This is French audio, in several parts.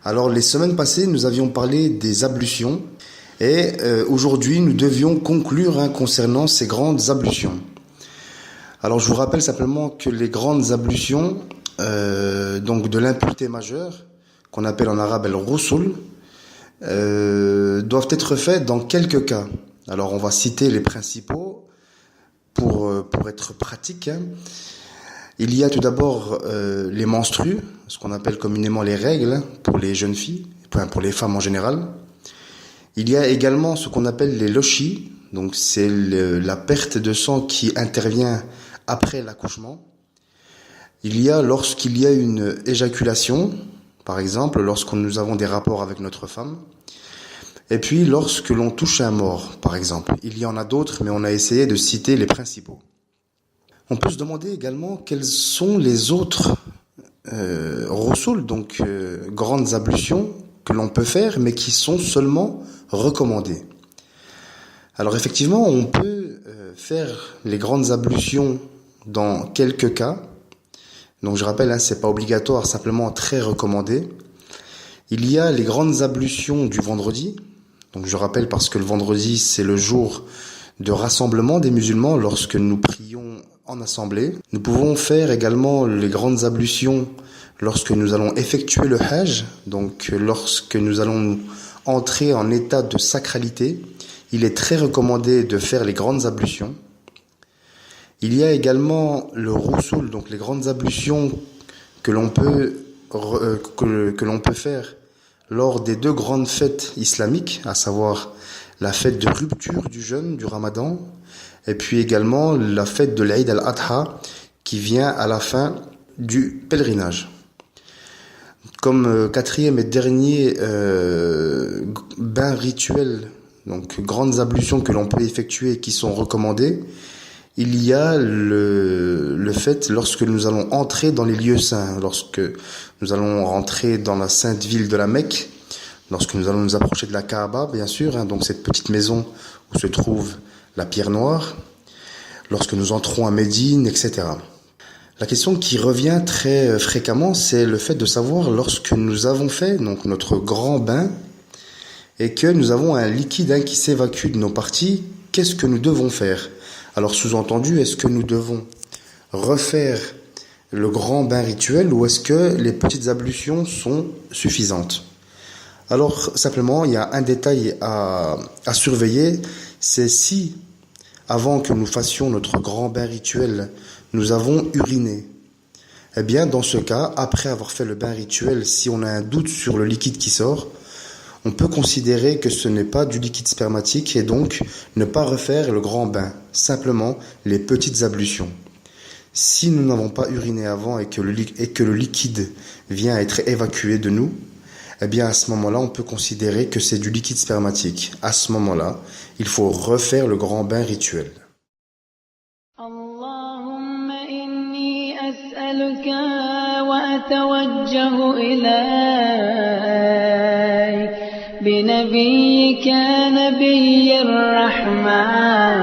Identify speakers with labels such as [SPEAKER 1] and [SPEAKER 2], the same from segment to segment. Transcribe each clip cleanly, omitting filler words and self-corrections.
[SPEAKER 1] Alors les semaines passées, nous avions parlé des ablutions et aujourd'hui nous devions conclure concernant ces grandes ablutions. Alors je vous rappelle simplement que les grandes ablutions donc de l'impureté majeure, qu'on appelle en arabe al-ghusl, doivent être faites dans quelques cas. Alors on va citer les principaux pour être pratique. Il y a tout d'abord les menstrues, ce qu'on appelle communément les règles pour les jeunes filles, enfin pour les femmes en général. Il y a également ce qu'on appelle les lochis, donc c'est la perte de sang qui intervient après l'accouchement. Il y a lorsqu'il y a une éjaculation, par exemple, lorsque nous avons des rapports avec notre femme. Et puis lorsque l'on touche un mort, par exemple. Il y en a d'autres, mais on a essayé de citer les principaux. On peut se demander également quels sont les autres ghusl, donc grandes ablutions que l'on peut faire, mais qui sont seulement recommandées. Alors effectivement, on peut faire les grandes ablutions dans quelques cas. Donc je rappelle, c'est pas obligatoire, simplement très recommandé. Il y a les grandes ablutions du vendredi. Donc je rappelle parce que le vendredi, c'est le jour de rassemblement des musulmans lorsque nous prions en assemblée. Nous pouvons faire également les grandes ablutions lorsque nous allons effectuer le hajj, donc lorsque nous allons entrer en état de sacralité. Il est très recommandé de faire les grandes ablutions. Il y a également le ghusl, donc les grandes ablutions que l'on peut faire lors des deux grandes fêtes islamiques, à savoir la fête de rupture du jeûne du Ramadan, et puis également la fête de l'Aïd al-Adha qui vient à la fin du pèlerinage. Comme quatrième et dernier bain rituel, donc grandes ablutions que l'on peut effectuer et qui sont recommandées, il y a le fait lorsque nous allons entrer dans les lieux saints, lorsque nous allons rentrer dans la sainte ville de la Mecque, lorsque nous allons nous approcher de la Kaaba, bien sûr, donc cette petite maison où se trouve la pierre noire, lorsque nous entrons à Médine, etc. La question qui revient très fréquemment, c'est le fait de savoir lorsque nous avons fait donc notre grand bain et que nous avons un liquide qui s'évacue de nos parties, qu'est-ce que nous devons faire? Alors sous-entendu, est-ce que nous devons refaire le grand bain rituel ou est-ce que les petites ablutions sont suffisantes? Alors simplement, il y a un détail à surveiller, c'est si avant que nous fassions notre grand bain rituel, nous avons uriné. Eh bien, dans ce cas, après avoir fait le bain rituel, si on a un doute sur le liquide qui sort, on peut considérer que ce n'est pas du liquide spermatique et donc ne pas refaire le grand bain, simplement les petites ablutions. Si nous n'avons pas uriné avant et que le liquide vient être évacué de nous, eh bien à ce moment-là, on peut considérer que c'est du liquide spermatique. À ce moment-là, il faut refaire le grand bain rituel.
[SPEAKER 2] Allahumma inni as'aluka wa atawajjahu ilayk binabiyyika nabiyyir rahman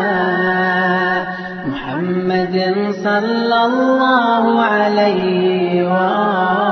[SPEAKER 2] Muhammadin sallallahu alayhi wa